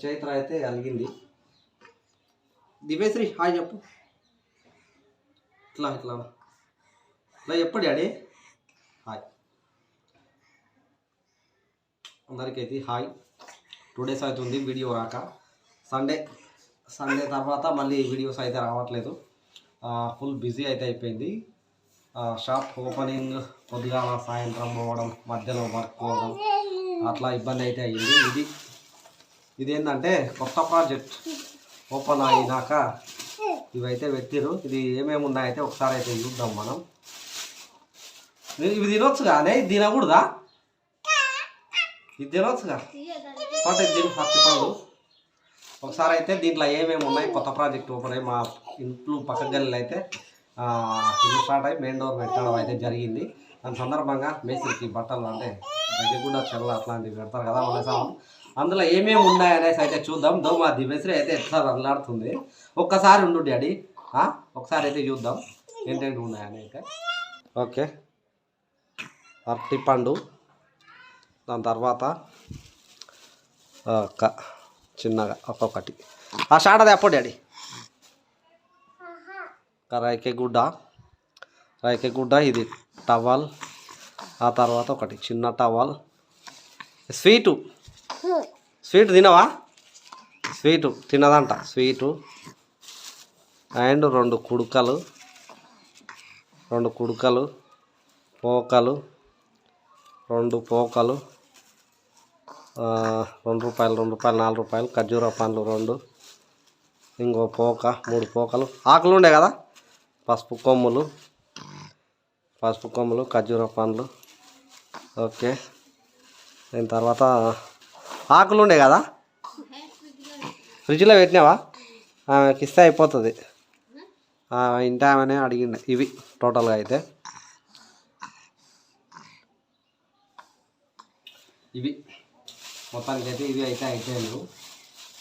చైత్ర అయితే అలిగింది. దివేశ్రీ హాయ్ చెప్పు. ఇట్లా ఇట్లా ఇట్లా చెప్పు డాడీ. హాయ్ అందరికైతే హాయ్. 2 days అవుతుంది వీడియో రాక. సండే తర్వాత మళ్ళీ వీడియోస్ అయితే రావట్లేదు. ఫుల్ బిజీ అయితే అయిపోయింది. షాప్ ఓపెనింగ్ పొద్దుగాల సాయంత్రం పోవడం, మధ్యలో వర్క్ పోవడం, అట్లా ఇబ్బంది అయితే అయ్యింది. ఇదేంటంటే కొత్త ప్రాజెక్ట్ ఓపెన్ అయినాక ఇవైతే పెట్టిరు. ఇది ఏమేమి ఉన్నాయైతే ఒకసారి అయితే చూద్దాం మనం. ఇవి తినొచ్చు కానీ ఇది తినకూడదా? ఇది తినొచ్చుగా పాట దీని హ్యాపీ పండు. ఒకసారి అయితే దీంట్లో ఏమేమి ఉన్నాయి, కొత్త ప్రాజెక్ట్ ఓపెన్ అయ్యి మా ఇంట్లో పక్క గల్లీలో అయితే ఇల్లు స్టార్ట్ అయ్యి మెయిన్ డోర్ పెట్టడం అయితే జరిగింది. దాని సందర్భంగా మేస్త్రికి బట్టలు అంటే గడ్డిగుడ్డ చెల్ల అట్లాంటివి పెడతారు కదా వాళ్ళ. అందులో ఏమేమి ఉన్నాయనేసి అయితే చూద్దాం. మా దివేశ్రీ అయితే ఎట్లా రల్లాడుతుంది. ఒక్కసారి ఉండు డాడీ, ఒకసారి అయితే చూద్దాం ఏంటంటే ఉన్నాయని అయితే. ఓకే, అరటిపండు, దాని తర్వాత చిన్నగా ఒక్కొక్కటి షాటది అప్పుడు డాడీ. రైకే గుడ్డ, ఇది టవల్, ఆ తర్వాత ఒకటి చిన్న టవల్. స్వీటు తినవా? స్వీటు తినదంట. స్వీటు అండ్ 2 కుడుకలు, పోకలు, 2 పోకలు, ₹2, ₹4, ఖర్జూర పండ్లు 2, ఇంకో పోక, 3 పోకలు, ఆకులు ఉండే కదా, పసుపు కొమ్ములు, ఖర్జూర పండ్లు. ఓకే, దీని తర్వాత ఆకులు ఉండే కదా, ఫ్రిడ్జ్లో పెట్టినావా? ఆమెకి ఇస్తే అయిపోతుంది. ఇంటి ఆమెనే అడిగింది. ఇవి టోటల్గా అయితే ఇవి మొత్తానికి అయితే ఇవి అయితే అయిపోయాయి.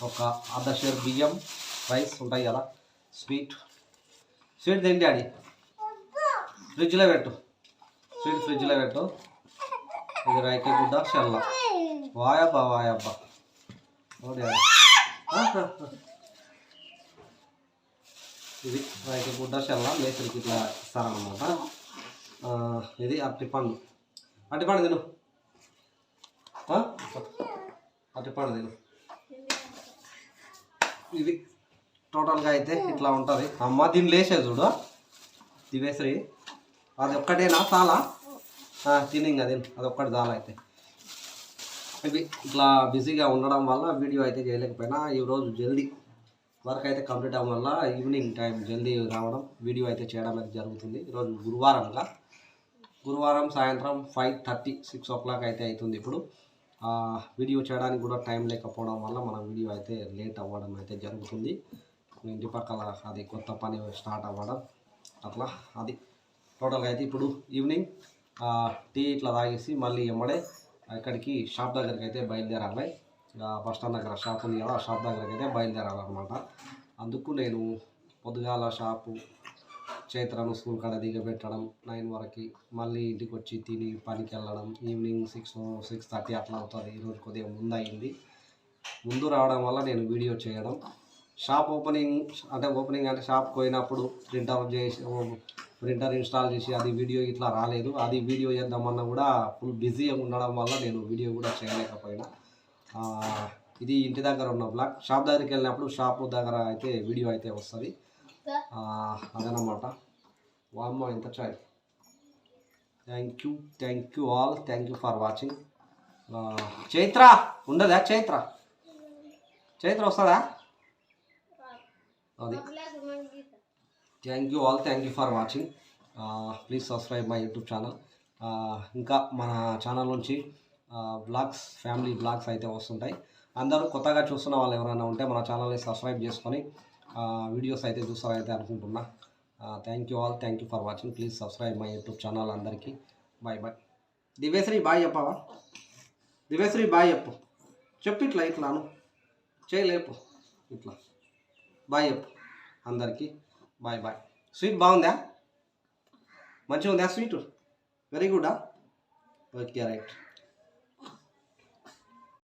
ఒక అర్ధ షేర్ బియ్యం, రైస్ ఉంటాయి కదా, స్వీట్ తిండి అది ఫ్రిడ్జ్లో పెట్టు. ఇది రైకే గుడ్డ షెల్ల. వాయబ్బా ఇది రైకే గుడ్డ షెల్ల మేసరికి ఇట్లా ఇస్తారనమాట. ఇది అరటిపండు తిను. అరటిపండు తిను. ఇది టోటల్గా అయితే ఇట్లా ఉంటుంది. అమ్మ దీన్ని లేచే చూడు దివేశ్రీ. అది ఒక్కటేనా చాలా? తిని అది ఒక్కటి చాలా. అయితే ఇవి ఇట్లా బిజీగా ఉండడం వల్ల వీడియో అయితే చేయలేకపోయినా. ఈరోజు జల్దీ వర్క్ అయితే కంప్లీట్ అవ్వడం వల్ల ఈవినింగ్ టైం జల్దీ రావడం, వీడియో అయితే చేయడం అయితే జరుగుతుంది. ఈరోజు గురువారం సాయంత్రం 5:30, 6 o'clock అయితే అవుతుంది. ఇప్పుడు వీడియో చేయడానికి కూడా టైం లేకపోవడం వల్ల మన వీడియో అయితే లేట్ అవ్వడం అయితే జరుగుతుంది. ఇంటి పక్కల అది కొత్త పని స్టార్ట్ అవ్వడం అట్లా. అది టోటల్గా అయితే ఇప్పుడు ఈవినింగ్ టీ ఇట్లా తాగేసి మళ్ళీ ఎమ్మడే ఇక్కడికి షాప్ దగ్గరికి అయితే బయలుదేరాలి. బస్ స్టాండ్ దగ్గర షాప్ ఉంది కదా, ఆ షాప్ దగ్గరికి అయితే బయలుదేరాలన్నమాట. అందుకు నేను పొద్దుగాల షాపు చైత్రను స్కూల్ కాడ దిగబెట్టడం 9 వరకు, మళ్ళీ ఇంటికి వచ్చి తిని పనికి వెళ్ళడం ఈవినింగ్ 6:30 అట్లా అవుతుంది. ఈరోజు కొద్దిగా ముందు రావడం వల్ల నేను వీడియో చేయడం. షాప్ ఓపెనింగ్ అంటే షాప్కి పోయినప్పుడు ప్రింటర్ ఇన్స్టాల్ చేసి అది వీడియో ఇట్లా రాలేదు. అది వీడియో చేద్దామన్నా కూడా ఫుల్ బిజీగా ఉండడం వల్ల నేను వీడియో కూడా చేయలేకపోయినా. ఇది ఇంటి దగ్గర ఉన్న బ్లాగ్. షాప్ దగ్గరికి వెళ్ళినప్పుడు షాప్ దగ్గర అయితే వీడియో అయితే వస్తుంది. అదనమాట. వామ్మో ఎంత చాయ్. Thank you all. Thank you for watching. Chaitra ఉండదా? చైత్ర వస్తుందా? అది thank you all. Thank you for watching. Please subscribe my YouTube channel. ఇంకా మన ఛానల్ నుంచి ఫ్యామిలీ బ్లాగ్స్ అయితే వస్తుంటాయి. అందరూ కొత్తగా చూస్తున్న వాళ్ళు ఎవరైనా ఉంటే మన ఛానల్ని సబ్స్క్రైబ్ చేసుకొని వీడియోస్ అయితే చూస్తారైతే అనుకుంటున్నా. Thank you all. Thank you for watching. Please subscribe my YouTube channel. అందరికీ బాయ్. దివేశ్రీ బాయ్ చెప్పవా? దివేశ్రీ బాయ్ చెప్పు. ఇట్లాను చేయలేపు. ఇట్లా బాయ్ చెప్పు అందరికీ. బాయ్. స్వీట్ బాగుందా? మంచిగా ఉందా sweet? Very good. Okay right.